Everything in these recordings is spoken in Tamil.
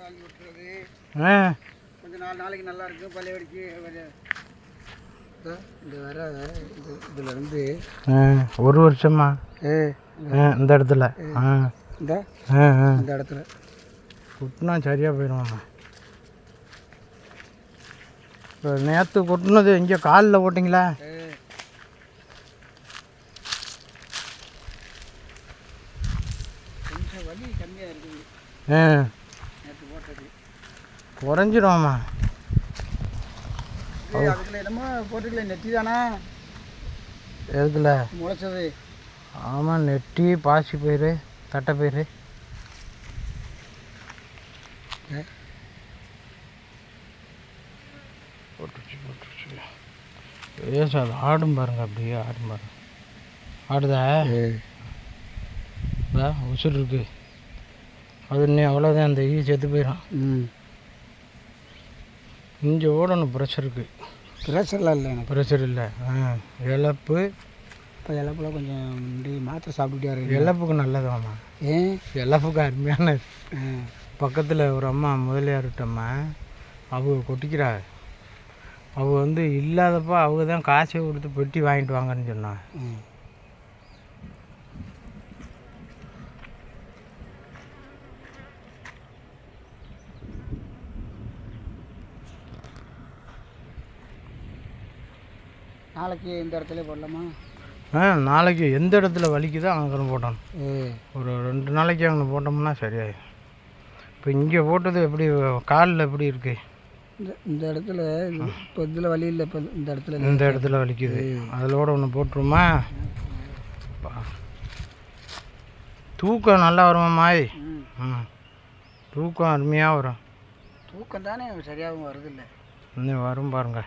ஆ கொஞ்சம் நாளைக்கு நல்லா இருக்கும் பழையபடிக்கு இந்த வர இதில் இருந்து ஒரு வருஷமா இந்த இடத்துல இந்த இடத்துல கொட்டினா சரியாக போயிடுவாம்மா. இப்போ நேற்று கொட்டினது இங்கே காலில் போட்டிங்களா? கொஞ்சம் வலி கம்மியாக இருக்குது. நேற்று போட்டது குறைஞ்சிடுவாம்மா. அதுக்குள்ள என்னமோ போட்டுக்கல, நெட்டி தானா எதுல முளைச்சது? ஆமாம், நெட்டி, பாசி பயிறு, தட்டைப்பயிறு. போட்டுருச்சு. ஏசா அது ஆடும் பாருங்க, அப்படியே ஆடும் பாருங்க. ஆடுதா? உசுர் இருக்கு. அது இன்னும் அவ்வளோதான், அந்த ஈ செத்து போயிடும். இங்கே ஓடணும். ப்ரெஷருக்கு ப்ரெஷர்லாம் இல்லை, எனக்கு ப்ரெஷர் இல்லை. இழப்பு. இப்போ இழப்புல கொஞ்சம் மாத்திரை சாப்பிட்டுட்டே இருக்கு. இழப்புக்கு நல்லதாம்மா. இழப்புக்கு அருமையான. பக்கத்தில் ஒரு அம்மா முதலியார்கிட்டம்மா அவங்க கொட்டிக்கிறா. அவங்க இல்லாதப்போ அவங்க தான் காசை கொடுத்து பெட்டி வாங்கிட்டு வாங்கன்னு சொன்னான். நாளைக்கு இந்த இடத்துல போடலாமா? நாளைக்கு எந்த இடத்துல வலிக்குதோ அங்கே போட்டோம். ஒரு 2 நாளைக்கு அங்கே போட்டோம்னா சரியாயிடும். இப்போ இங்கே போட்டது எப்படி, காலில் எப்படி இருக்குது? இந்த இடத்துல இப்போ இதில் வலி இல்லை. இப்போ இந்த இடத்துல வலிக்குது. அதிலோட ஒன்று போட்டுருமா? தூக்கம் நல்லா வருமா மாய்? தூக்கம் அருமையாக வரும். தூக்கம் தானே சரியாகவும் வருதில்லை. இன்னும் வரும் பாருங்க.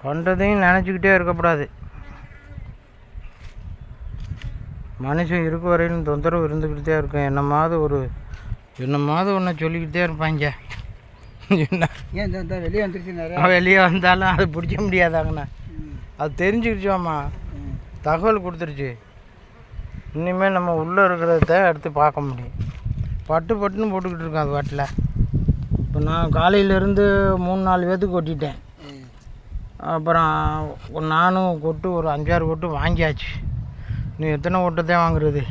கண்டதையும் நினச்சிக்கிட்டே இருக்கக்கூடாது. மனுஷன் இருக்க வரையிலும் தொந்தரவு இருந்துக்கிட்டே இருக்கும். என்னமாவது ஒன்று சொல்லிக்கிட்டே இருப்பாங்க. வெளியே வந்துருச்சு. வெளியே வந்தாலும் அது பிடிக்க முடியாதாங்கண்ணா. அது தெரிஞ்சுக்கிச்சோம்மா, தகவல் கொடுத்துருச்சு. இனிமேல் நம்ம உள்ளே இருக்கிறத எடுத்து பார்க்க முடியும். பட்டுன்னு போட்டுக்கிட்டு இருக்கோம் அது வாட்டில். இப்போ நான் காலையிலேருந்து 3-4 பேத்துக்கு கொட்டிட்டேன். அப்புறம் நானும் கொட்டு ஒரு 5-6 கொட்டு வாங்கியாச்சு. நீ எத்தனை கொட்டை தான் வாங்குறது?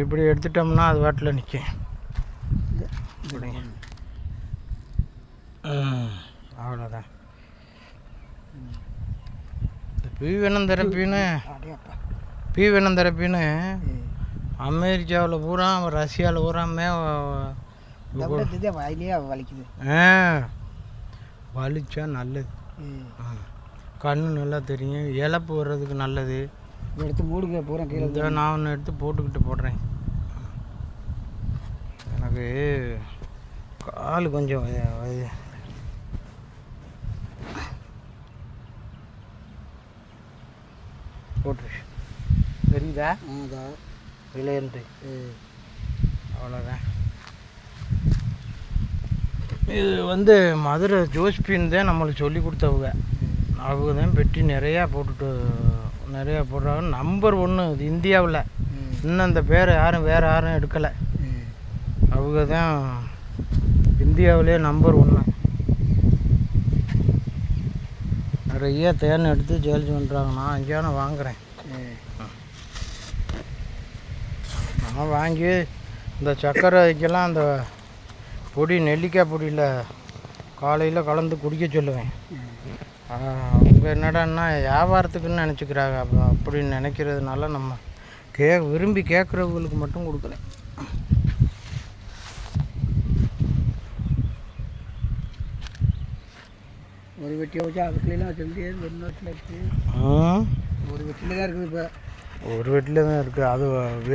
இப்படி எடுத்துட்டோம்னா அது வாட்டில் நிற்கும். அவ்வளோதான். இந்த பீவனம் தெரப்பின்னு அமெரிக்காவில் பூரா, ரஷ்யாவில் பூராமே வலிக்குது. வலிச்சா நல்லது. கண்ணு நல்லா தெரியும். இழப்பு வர்றதுக்கு நல்லது. எடுத்து மூடுங்க பூரா கீழே. நான் ஒன்று எடுத்து போடுறேன். எனக்கு கால் கொஞ்சம் போட்டுருச்சு. தெரியுதா? விளையாண்டு அவ்வளோதான். இது மதுரை ஜோஸ்பின் தான் நம்மளுக்கு சொல்லி கொடுத்தவங்க. அவங்க தான் பெட்டி நிறையா போடுறாங்க. நம்பர் 1 இது இந்தியாவில். இன்னும் அந்த பேரை வேறு யாரும் எடுக்கலை. அவங்க தான் இந்தியாவிலே நம்பர் 1. நிறைய தேன் எடுத்து சேல்ஸ் பண்ணுறாங்க. நான் அங்கேயான வாங்குகிறேன். நான் வாங்கி இந்த சர்க்கரை வைக்கலாம், அந்த பொடி, நெல்லிக்காய் பொடியில் காலையில் கலந்து குடிக்க சொல்லுவேன். அவங்க என்னடான்னா வியாபாரத்துக்குன்னு நினச்சிக்கிறாங்க. அப்படின்னு நினைக்கிறதுனால நம்ம விரும்பி கேட்குறவங்களுக்கு மட்டும் கொடுக்குறேன். ஒரு வெட்டியை வச்சா அதுக்குலாம் வச்சுருந்தே ஒரு வெட்டியில் தான் இருக்குது. இப்போ ஒரு வெட்டில் தான் இருக்குது. அது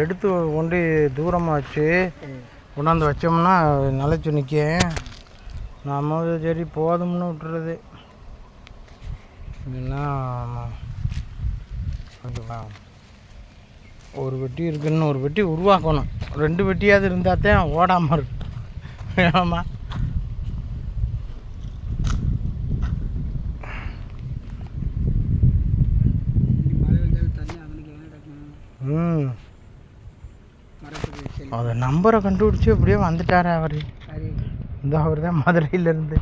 எடுத்து கொண்டு தூரமாக வச்சு கொண்டாந்து வச்சோம்னா நிலச்சி நிற்க. நம்ம சரி போதும்னு விட்டுறது. இல்லைன்னா ஒரு வெட்டி இருக்குன்னு ஒரு வெட்டி உருவாக்கணும். 2 வெட்டியாவது இருந்தால் தான் ஓடாமல் இருக்கும். ஆமாம். மரத்துக்கு சரி அது நம்பரை கண்டுபிடிச்சி அப்படியே வந்துட்டார் அவர். சரி இந்த அவர் தான் மதுரையிலேருந்து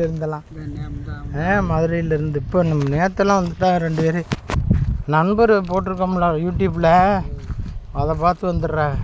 இருந்தெல்லாம் இந்த நேம் தான் மதுரையிலேருந்து இப்போ நம்ம நேற்றெல்லாம் வந்துட்டாங்க 2 பேர். நண்பர் போட்டிருக்கோம்ல யூடியூப்பில், அதை பார்த்து வந்துடுறாங்க.